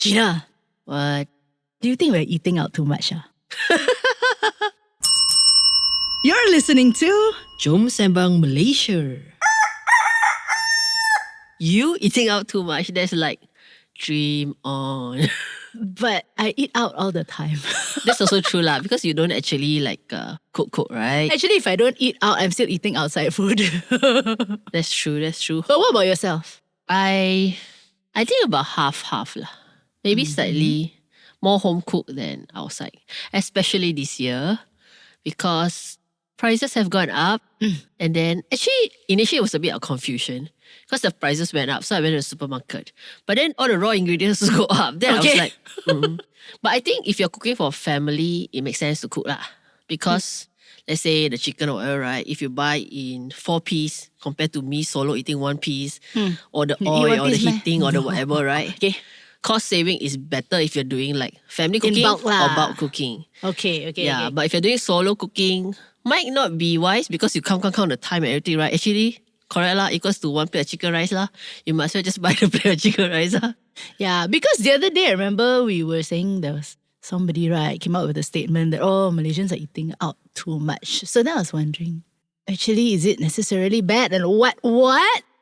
Gina, What? do you think we're eating out too much? You're listening to Jom Sembang Malaysia. You eating out too much, that's like, dream on. But I eat out all the time. That's also true lah, because you don't actually like cook, right? Actually, if I don't eat out, I'm still eating outside food. That's true. But what about yourself? I think about half lah. Maybe slightly more home cooked than outside. Especially this year, because prices have gone up. And then actually initially it was a bit of confusion because the prices went up. So I went to the supermarket. But then all the raw ingredients go up. Then I was like, But I think if you're cooking for a family, it makes sense to cook lah. Because let's say the chicken or oil, right? If you buy in 4 piece compared to me solo eating 1 piece, or the oil or the heating or the whatever, right? Okay. Cost saving is better if you're doing like family cooking bulk or lah. bulk cooking. Okay. Yeah, but if you're doing solo cooking, might not be wise because you count the time and everything, right? Actually, correct lah, equals to 1 plate of chicken rice lah. You might as well just buy the plate of chicken rice lah. Yeah, because the other day I remember we were saying there was somebody, right, came out with a statement that, Malaysians are eating out too much. So then I was wondering, actually, is it necessarily bad? And what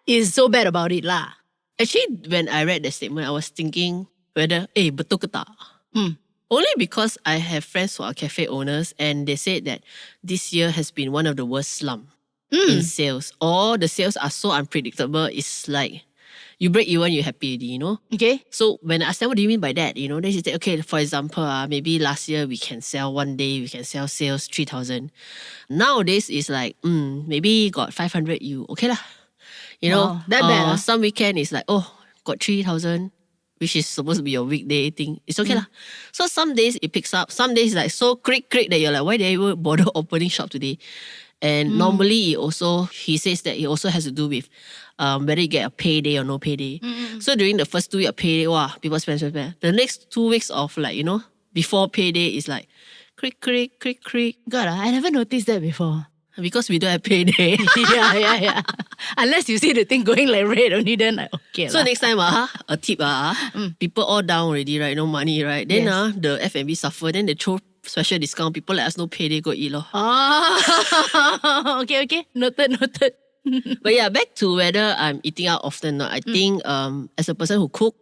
is so bad about it lah? Actually, when I read the statement, I was thinking whether, betul ke tak? Only because I have friends who are cafe owners and they said that this year has been one of the worst slump in sales. Or the sales are so unpredictable, it's like you break even, you're happy already, you know? Okay. So when I asked them, what do you mean by that? You know, they said, okay, for example, maybe last year we can sell one day, we can sell sales 3,000. Nowadays it's like, maybe got 500, you okay lah. You know, wow, that bad. Some weekend is like, got 3,000, which is supposed to be your weekday thing. It's okay lah. So some days it picks up. Some days like so crick that you're like, why did I even bother opening shop today? And normally he says that it also has to do with whether you get a payday or no payday. So during the first 2 weeks of payday, people spend. The next 2 weeks of like, you know, before payday is like crick. God, I never noticed that before. Because we don't have payday. Yeah. Unless you see the thing going like red only, then like, okay. So next time, a tip, people all down already, right? No money, right? Then the F&B suffer. Then they throw special discount. People let us know payday, go eat lor. Okay. Noted. But yeah, back to whether I'm eating out often or not. I think as a person who cook,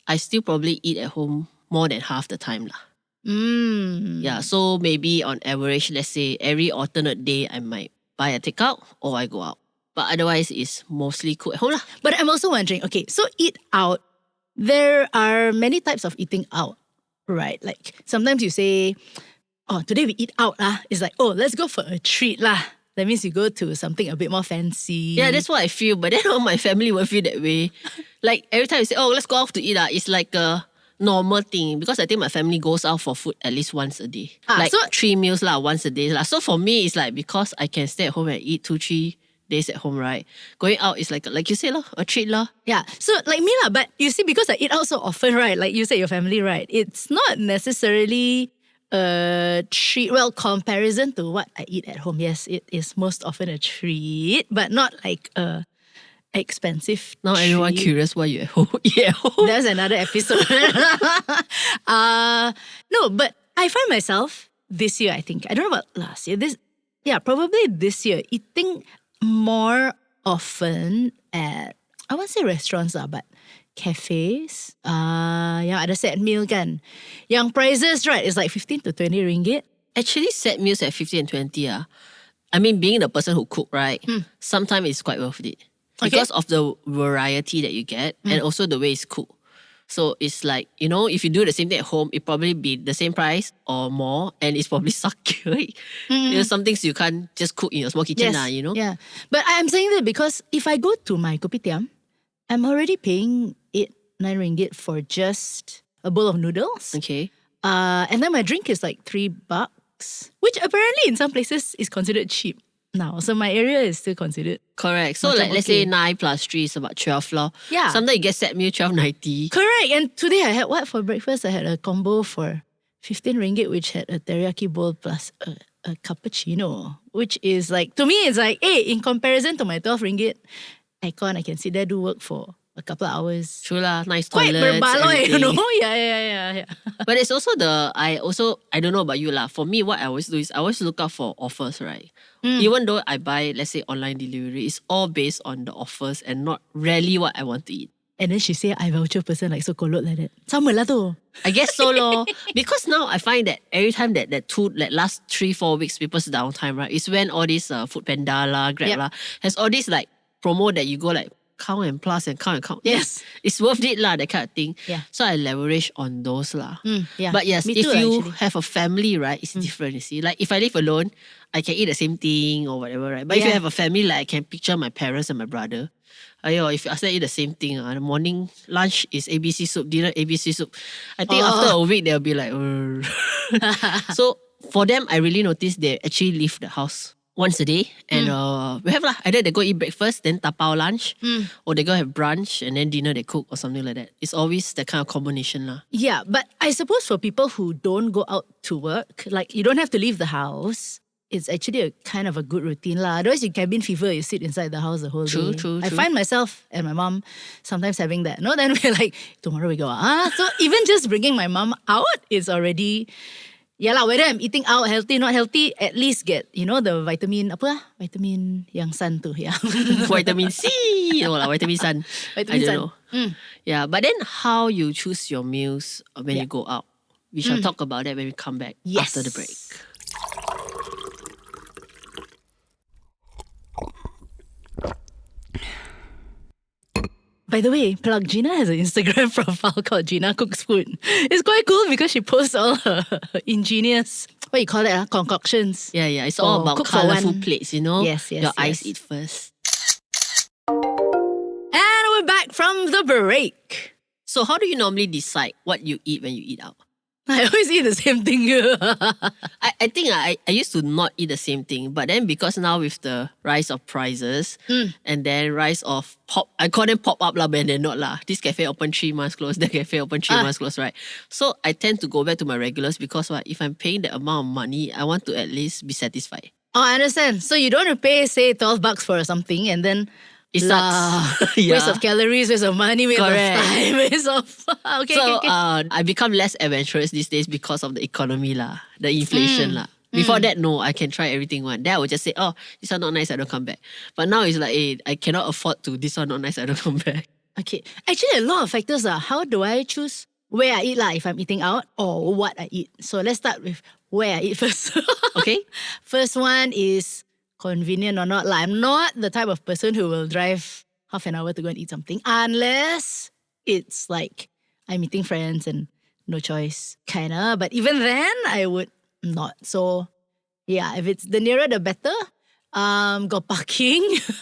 I still probably eat at home more than half the time lah. Yeah, so maybe on average, let's say every alternate day, I might buy a takeout or I go out. But otherwise, it's mostly cook at home lah. But I'm also wondering, okay, so eat out, there are many types of eating out, right? Like sometimes you say, today we eat out lah. It's like, let's go for a treat lah. That means you go to something a bit more fancy. Yeah, that's what I feel. But then all my family will feel that way. Like every time you say, let's go out to eat, it's like a normal thing because I think my family goes out for food at least once a day. Like 3 meals lah, once a day lah. So for me, it's like because I can stay at home and eat 2-3 days at home, right? Going out is like you said lah, a treat lah. Yeah, so like me lah, but you see, because I eat out so often, right? Like you said, your family, right? It's not necessarily a treat. Well, comparison to what I eat at home, yes, it is most often a treat, but not like a expensive Now treat. everyone curious why you at home. Eat at home. That's another episode. No, but I find myself this year, I think, I don't know about last year, probably this year, eating more often at, I won't say restaurants lah, but cafes. Yang ada set meal kan. Yang prices, right, is like 15 to 20 ringgit. Actually, set meals at 50 and 20 I mean, being the person who cook, right, sometimes it's quite worth it. Because of the variety that you get and also the way it's cooked. So it's like, you know, if you do the same thing at home, it probably be the same price or more and it's probably sucky. You know, some things you can't just cook in your small kitchen, you know? Yeah. But I'm saying that because if I go to my kopitiam, I'm already paying 8-9 ringgit for just a bowl of noodles. Okay. And then my drink is like $3, which apparently in some places is considered cheap now. So my area is still considered correct. So like let's say 9 plus 3 is about 12 lor. Yeah. Sometimes you get set meal 12.90. Correct. And today I had what for breakfast? I had a combo for 15 ringgit, which had a teriyaki bowl plus a cappuccino, which is like, to me, it's like, hey, in comparison to my 12 ringgit, I can sit there, do work for a couple of hours. True lah, nice Quite toilets, berbaloi, you everything. know? Yeah. But it's also I don't know about you lah. For me, what I always do is I always look out for offers, right? Even though I buy, let's say, online delivery, it's all based on the offers and not really what I want to eat. And then she say, I voucher person like so kolot like that. Sama lah tu. I guess so lor. Because now I find that every time that last 3-4 weeks people's downtime, right, is when all this Food Panda lah, Grab lah, has all this like promo that you go like count and plus and count and count. Yes. It's worth it lah, that kind of thing. Yeah. So I leverage on those lah. Yeah. But yes, Me if too, you actually. have a family, right, it's different, you see. Like if I live alone, I can eat the same thing or whatever, right? But if you Yeah. have a family, like I can picture my parents and my brother. If I say eat the same thing, the morning lunch is ABC soup, dinner ABC soup. I think after a week they'll be like, "Urgh." So for them, I really noticed they actually leave the house once a day, and we have lah. Either they go eat breakfast, then tapao lunch, or they go have brunch and then dinner they cook or something like that. It's always that kind of combination lah. Yeah, but I suppose for people who don't go out to work, like you don't have to leave the house, it's actually a kind of a good routine lah. Otherwise, you cabin fever, you sit inside the house the whole day. True. I find myself and my mom sometimes having that. No, then we're like, tomorrow we go out. So even just bringing my mom out is already, yeah lah, whether I'm eating out, healthy, not healthy, at least get, the vitamin, vitamin yang sun tu, yeah. Vitamin C, vitamin sun. Vitamin I sun. don't know. Yeah, but then how you choose your meals when you go out, we shall talk about that when we come back after the break. By the way, plug Gina has an Instagram profile called Gina Cooks Food. It's quite cool because she posts all her ingenious, what you call it, concoctions. Yeah, it's all about cook for colourful one. plates, you know? Yes, Your eyes yes. eat first. And we're back from the break. So how do you normally decide what you eat when you eat out? I always eat the same thing. I think I used to not eat the same thing, but then because now with the rise of prices and then rise of I call them pop-up lah, but they're not lah. This cafe open 3 months closed, that cafe open 3 months closed, right? So I tend to go back to my regulars because if I'm paying that amount of money, I want to at least be satisfied. Oh, I understand. So you don't want to pay, say, $12 for something and then It sucks. waste of calories, waste of money, waste Correct. of time, waste of... okay. I become less adventurous these days because of the economy lah, the inflation lah. Before that, no, I can try everything one. Then I would just say, oh, this one not nice, I don't come back. But now it's like, hey, I cannot afford to, this one not nice, I don't come back. Okay. Actually, a lot of factors are how do I choose where I eat lah if I'm eating out or what I eat. So let's start with where I eat first. Okay? First one is convenient or not. Like, I'm not the type of person who will drive half an hour to go and eat something unless it's like I'm meeting friends and no choice, kinda. But even then, I would not. So yeah, if it's the nearer the better. Got parking.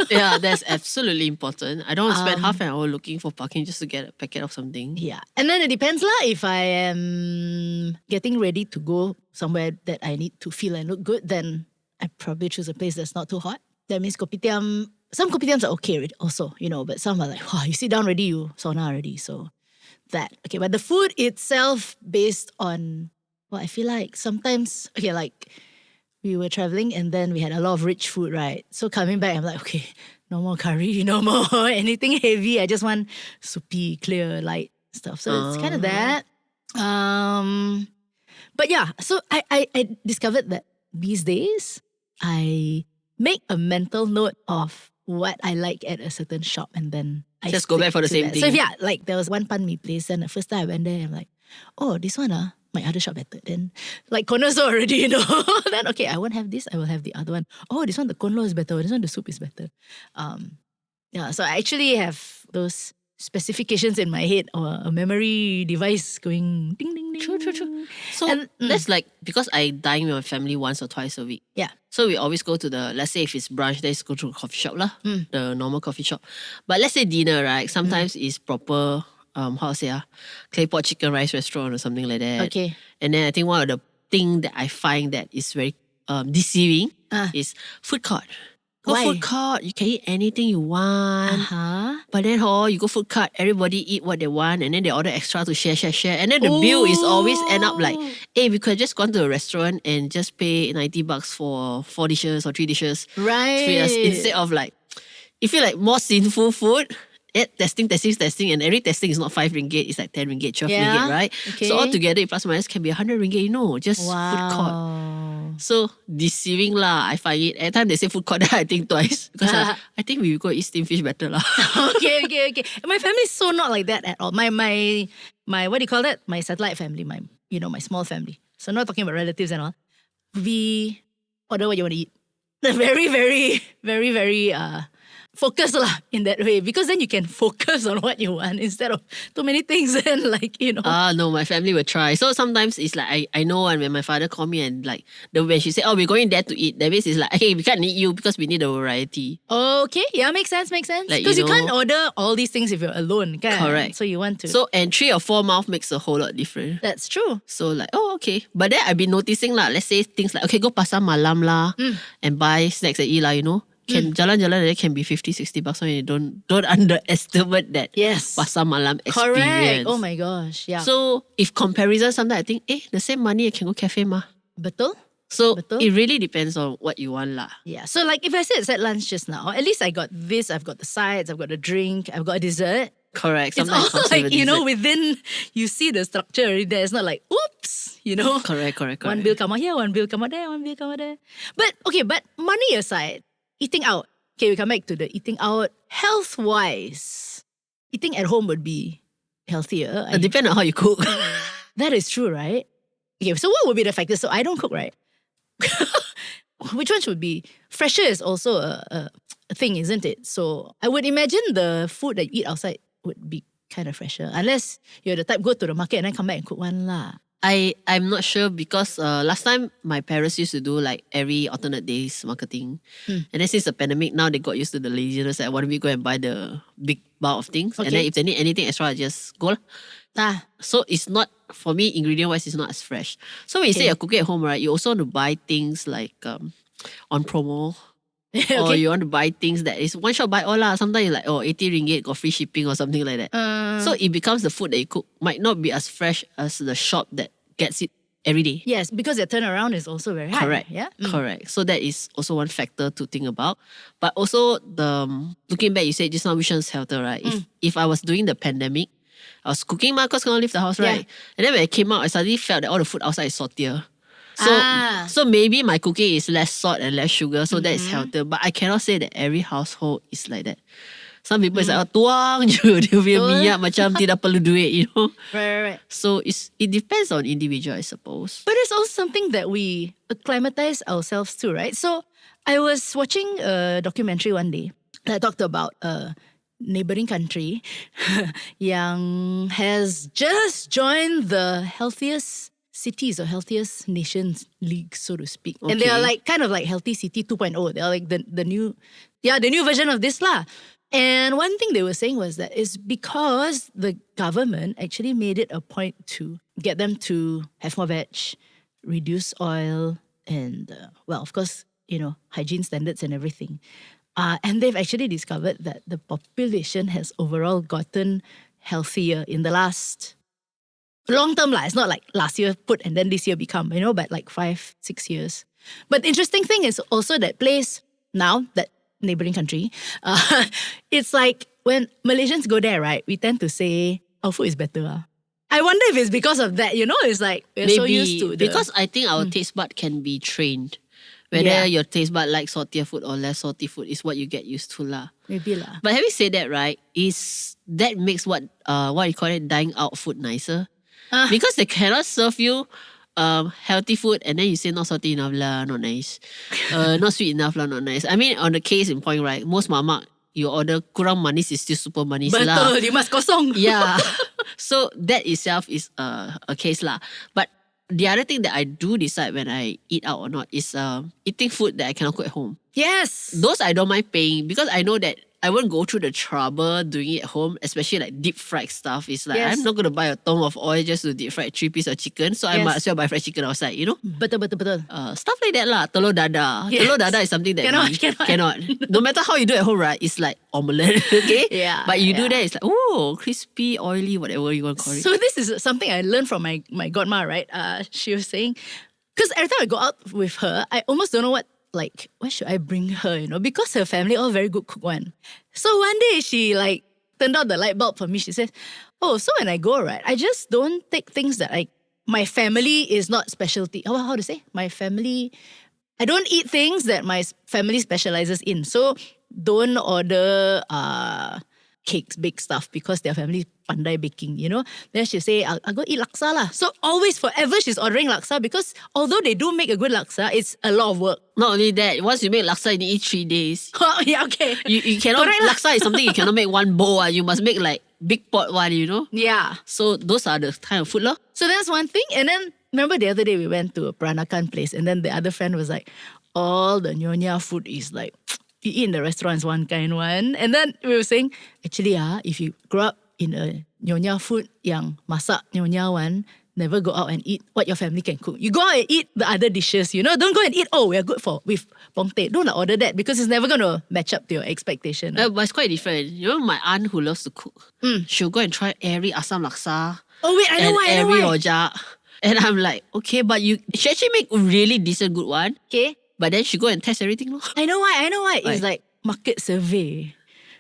Yeah, that's absolutely important. I don't want to spend half an hour looking for parking just to get a packet of something. Yeah. And then it depends lah. If I am getting ready to go somewhere that I need to feel and look good, then I probably choose a place that's not too hot. That means kopitiam. Some kopitiams are okay also, but some are like, wow, you sit down already, you sauna already. So that. Okay, but the food itself based on, I feel like sometimes, like we were traveling and then we had a lot of rich food, right? So coming back, I'm like, okay, no more curry, no more anything heavy. I just want soupy, clear, light stuff. So it's kind of that. But yeah, so I discovered that these days, I make a mental note of what I like at a certain shop and then I Just go back for the stick same to that. thing. So yeah, like there was one pan mee place and the first time I went there, I'm like, oh, this one my other shop better. Then like connoisseur already, Then okay, I won't have this, I will have the other one. Oh, this one the konlo is better. This one the soup is better. Yeah, so I actually have those specifications in my head or a memory device going ding ding ding. True. So that's like, because I dine with my family once or twice a week. Yeah. So we always go to let's say if it's brunch, let's go to a coffee shop lah, the normal coffee shop. But let's say dinner, right? Sometimes it's proper, clay pot chicken rice restaurant or something like that. Okay. And then I think one of the thing that I find that is very deceiving is food court. Go Why? food court, you can eat anything you want. But then you go food court, everybody eat what they want and then they order extra to share. And then the bill is always end up like, hey, we could have just gone to a restaurant and just pay $90 for 4 dishes or 3 dishes. Right. Instead of like, you feel like more sinful food testing, and every testing is not 5 ringgit, it's like 10 ringgit, 12 Yeah, ringgit, right? okay. So altogether, plus minus can be 100 ringgit, just food court. Wow. So deceiving lah, I find it. Every time they say food court, I think twice. Because I think we go eat steamed fish better lah. Okay. My family is so not like that at all. My what do you call that? My satellite family, my small family. So not talking about relatives and all. We order what you want to eat. They're very, very, very, very focused lah in that way, because then you can focus on what you want instead of too many things and No, my family will try. So sometimes it's like I know when my father called me and like when she said, oh, we're going there to eat, that means it's like, hey, we can't need you because we need a variety. Okay, yeah, makes sense. Like, Because you can't order all these things if you're alone, kan? Correct. So you want to. So, and 3 or 4 mouth makes a whole lot different. That's true. So like, oh, okay. But then I've been noticing lah, let's say things like, okay, go pasar malam lah and buy snacks and eat lah, Can jalan-jalan, it can be 50-60 bucks. So you don't underestimate that Yes. pasar malam experience. Correct. Oh my gosh, yeah. So if comparison, sometimes I think, the same money I can go cafe mah. Betul? So Betul. it really depends on what you want lah. Yeah. So like if I said set lunch just now, at least I got this, I've got the sides, I've got a drink, I've got a dessert. Correct. It's Sometimes all comes like, with a dessert. within, you see the structure already there. It's not like, oops, Correct. One bill come out here, one bill come out there, one bill come out there. But money aside, eating out. Okay, we come back to the eating out. Health-wise, eating at home would be healthier. It depends on how you cook. That is true, right? Okay, so what would be the factors? So I don't cook, right? Which one should be? Fresher is also a thing, isn't it? So I would imagine the food that you eat outside would be kind of fresher. Unless you're the type go to the market and then come back and cook one lah. I'm not sure because last time my parents used to do like every alternate days marketing. And then since the pandemic, now they got used to the laziness. Like, why don't we go and buy the big bulk of things? Okay. And then if they need anything extra, I just go lah. So it's not, for me, ingredient-wise, it's not as fresh. So when you say you're cooking at home, right, you also want to buy things like on promo. Or you want to buy things that is one shot buy all lah. Sometimes you're like, 80 ringgit got free shipping or something like that. So it becomes the food that you cook might not be as fresh as the shop that gets it every day. Yes, because their turnaround is also very high. Correct. Yeah. Correct. So that is also one factor to think about. But also looking back, you said just now which one's healthier, right? If I was doing the pandemic, I was cooking because I can't leave the house, right? And then when I came out, I suddenly felt that all the food outside is saltier. So maybe my cooking is less salt and less sugar, so that is healthier. But I cannot say that every household is like that. Some people is like, tuang je dia punya minyak macam tidak perlu duit, Right. So it depends on individual, I suppose. But it's also something that we acclimatize ourselves to, right? So I was watching a documentary one day that talked about a neighboring country yang has just joined the healthiest cities or healthiest nations league, so to speak. Okay. And they are like kind of like Healthy City 2.0. They are like the new version of this lah. And one thing they were saying was that it's because the government actually made it a point to get them to have more veg, reduce oil, and of course, hygiene standards and everything. And they've actually discovered that the population has overall gotten healthier in the last long term lah. It's not like last year put and then this year become, but like 5-6 years. But the interesting thing is also that place now, that neighboring country, it's like when Malaysians go there, right, we tend to say our food is better. I wonder if it's because of that, it's like we're so used to because I think our taste bud can be trained. Whether your taste bud like saltier food or less salty food is what you get used to lah. Maybe lah. But having said that, right, is that makes what you call it, dining out food nicer. Because they cannot serve you healthy food and then you say not salty enough lah, not nice. Not sweet enough lah, not nice. I mean, on the case in point, right, most mamak, you order kurang manis is still super manis lah. Betul, you must kosong. Yeah. So that itself is a case lah. But the other thing that I do decide when I eat out or not is eating food that I cannot cook at home. Yes. Those I don't mind paying because I know that I won't go through the trouble doing it at home, especially like deep fried stuff. It's like I'm not going to buy a ton of oil just to deep fry 3 pieces of chicken. So I might as well buy fried chicken outside, Betul. Stuff like that lah. Telur dadah. Yes. Telur dadah is something that cannot. No matter how you do at home, right? It's like omelette, okay? Yeah. But you do that, it's like, crispy, oily, whatever you want to call it. So this is something I learned from my godma, right? She was saying, because every time I go out with her, I almost don't know what should I bring her, because her family all very good cook one. So one day she turned on the light bulb for me. She says, oh, so when I go, right, I just don't take things that my family is not specialty. How to say? My family, I don't eat things that my family specializes in. So don't order cakes, bake stuff because their family pandai baking, Then she'll say, I'll go eat laksa lah. So always forever she's ordering laksa because although they do make a good laksa, it's a lot of work. Not only that, once you make laksa, you eat 3 days. Oh, yeah, okay. You cannot, laksa is something you cannot make one bowl. You must make like big pot one, Yeah. So those are the kind of food lah. So that's one thing. And then remember the other day we went to a Peranakan place and then the other friend was like, all the nyonya food is like, you eat in the restaurants one kind one. And then we were saying, actually if you grow up in a nyonya food yang masak nyonya one, never go out and eat what your family can cook. You go out and eat the other dishes, Don't go and eat, we're good with pongteh. Don't order that because it's never going to match up to your expectation. But it's quite different. My aunt who loves to cook, she'll go and try every asam laksa. Oh wait, I know why. Every rojak. And I'm like, okay, but she actually make really decent good one. Okay. But then she go and test everything. I know why. It's like market survey.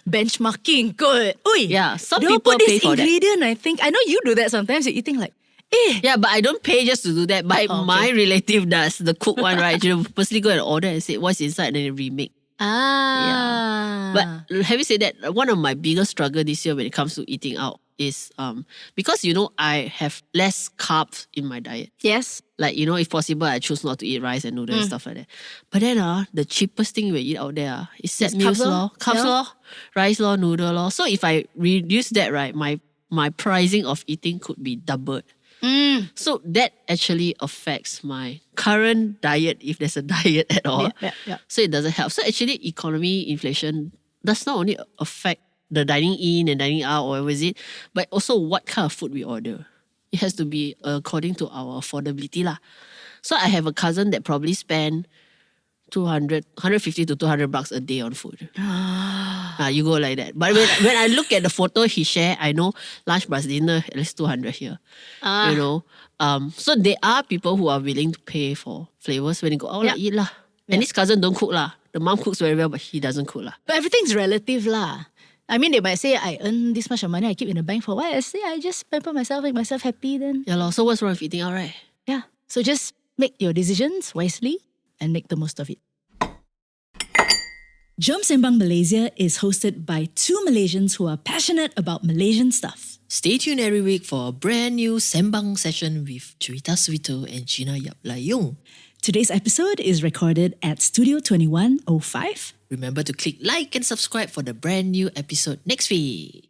Benchmarking good. Oi, yeah, some don't people put pay this for ingredient, I think. I know you do that sometimes. You're eating like, Yeah, but I don't pay just to do that. My relative does, the cook one, right? She'll personally go and order and say what's inside and then remake. Yeah. But having said that, one of my biggest struggle this year when it comes to eating out is because I have less carbs in my diet. Yes. Like, if possible, I choose not to eat rice and noodles and stuff like that. But then the cheapest thing we eat out there is set meals lor. Carbs lor. Rice lor, noodle lor. So if I reduce that, right, my pricing of eating could be doubled. So that actually affects my current diet, if there's a diet at all. Yeah. So it doesn't help. So actually economy, inflation does not only affect the dining in and dining out or whatever is it, but also what kind of food we order. It has to be according to our affordability lah. So I have a cousin that probably spend 150 to 200 bucks a day on food. You go like that. But when I look at the photo he share, I know lunch plus dinner at least 200 here. So there are people who are willing to pay for flavors when they go out eat lah. And this cousin don't cook lah. The mom cooks very well, but he doesn't cook lah. But everything's relative lah. I mean, they might say, I earn this much of money, I keep in the bank for what? I say, I just pamper myself, make myself happy then. Yeah lor. So what's wrong with eating out, right? Yeah. So just make your decisions wisely and make the most of it. Jom Sembang Malaysia is hosted by two Malaysians who are passionate about Malaysian stuff. Stay tuned every week for a brand new Sembang session with Cerita Suito and Gina Yap Layung. Today's episode is recorded at Studio 2105. Remember to click like and subscribe for the brand new episode next week.